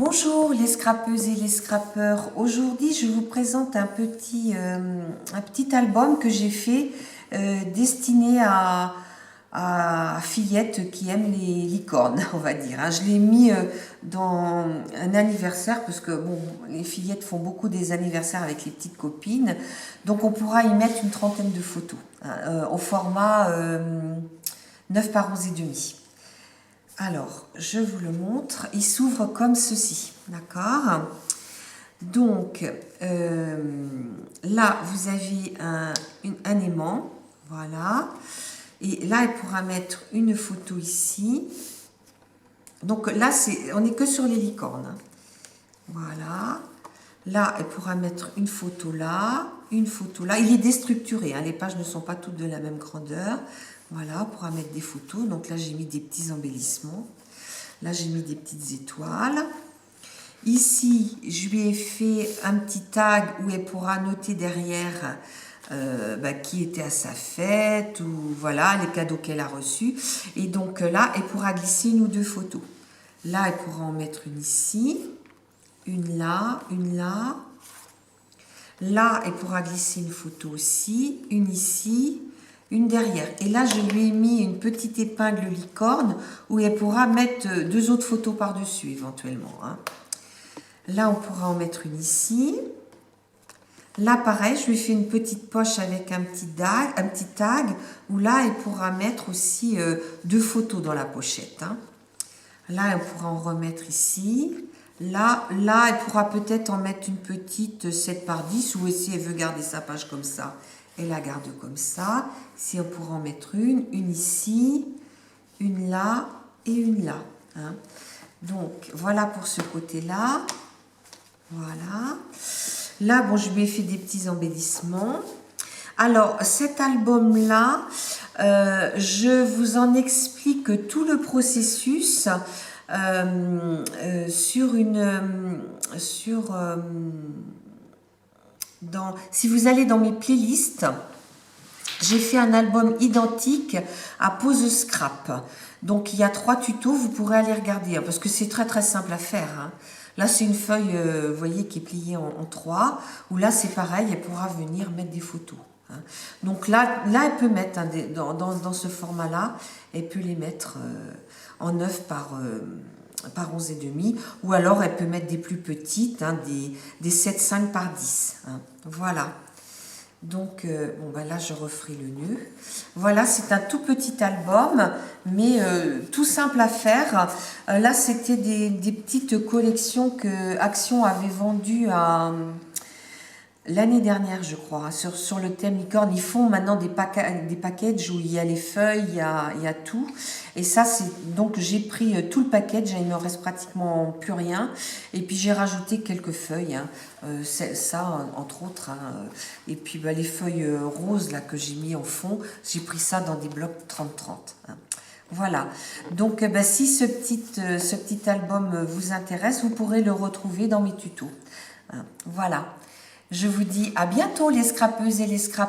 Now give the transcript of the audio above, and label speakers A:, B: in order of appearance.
A: Bonjour les scrapeuses et les scrapeurs. Aujourd'hui, je vous présente un petit album que j'ai fait destiné à fillettes qui aiment les licornes, on va dire. Je l'ai mis dans un anniversaire parce que bon, les fillettes font beaucoup des anniversaires avec les petites copines. Donc on pourra y mettre une trentaine de photos au format 9 par 11,5. Alors, je vous le montre. Il s'ouvre comme ceci, d'accord? Donc, là, vous avez un aimant, voilà. Et là, elle pourra mettre une photo ici. Donc là, on n'est que sur les licornes. Voilà. Là, elle pourra mettre une photo là, une photo là. Il est déstructuré, les pages ne sont pas toutes de la même grandeur. Voilà, on pourra mettre des photos. Donc là, j'ai mis des petits embellissements. Là, j'ai mis des petites étoiles. Ici, je lui ai fait un petit tag où elle pourra noter derrière qui était à sa fête ou voilà, les cadeaux qu'elle a reçus. Et donc là, elle pourra glisser une ou deux photos. Là, elle pourra en mettre une ici, une là, une là. Là, elle pourra glisser une photo aussi, une ici, une derrière. Et là, je lui ai mis une petite épingle licorne où elle pourra mettre deux autres photos par-dessus éventuellement. Là, on pourra en mettre une ici. Là, pareil, je lui ai fait une petite poche avec un petit tag où là, elle pourra mettre aussi deux photos dans la pochette. Là, elle pourra en remettre ici. Là, elle pourra peut-être en mettre une petite 7 par 10 ou si elle veut garder sa page comme ça, elle la garde comme ça. Si on pourra en mettre une ici, une là et une là. Donc, voilà pour ce côté-là. Voilà. Là, bon, je lui ai fait des petits embellissements. Alors, cet album-là, je vous en explique tout le processus si vous allez dans mes playlists, j'ai fait un album identique à Pose Scrap. Donc, il y a 3 tutos, vous pourrez aller regarder, parce que c'est très très simple à faire. Là, c'est une feuille, vous voyez, qui est pliée en 3, où là, c'est pareil, elle pourra venir mettre des photos. Donc là, elle peut mettre, dans ce format-là, elle peut les mettre en 9 par 11,5, ou alors elle peut mettre des plus petites, des 7,5 par 10. Voilà. Donc, là, je referai le nœud. Voilà, c'est un tout petit album, mais tout simple à faire. Là, c'était des petites collections que Action avait vendues l'année dernière, je crois, sur le thème licorne. Ils font maintenant des packages où il y a les feuilles, il y a tout. Et ça, donc j'ai pris tout le package, il ne me reste pratiquement plus rien. Et puis j'ai rajouté quelques feuilles, ça entre autres. Et puis les feuilles roses là que j'ai mis en fond, j'ai pris ça dans des blocs 30-30. Voilà, donc si ce petit album vous intéresse, vous pourrez le retrouver dans mes tutos. Voilà. Je vous dis à bientôt les scrapeuses et les scrapeurs.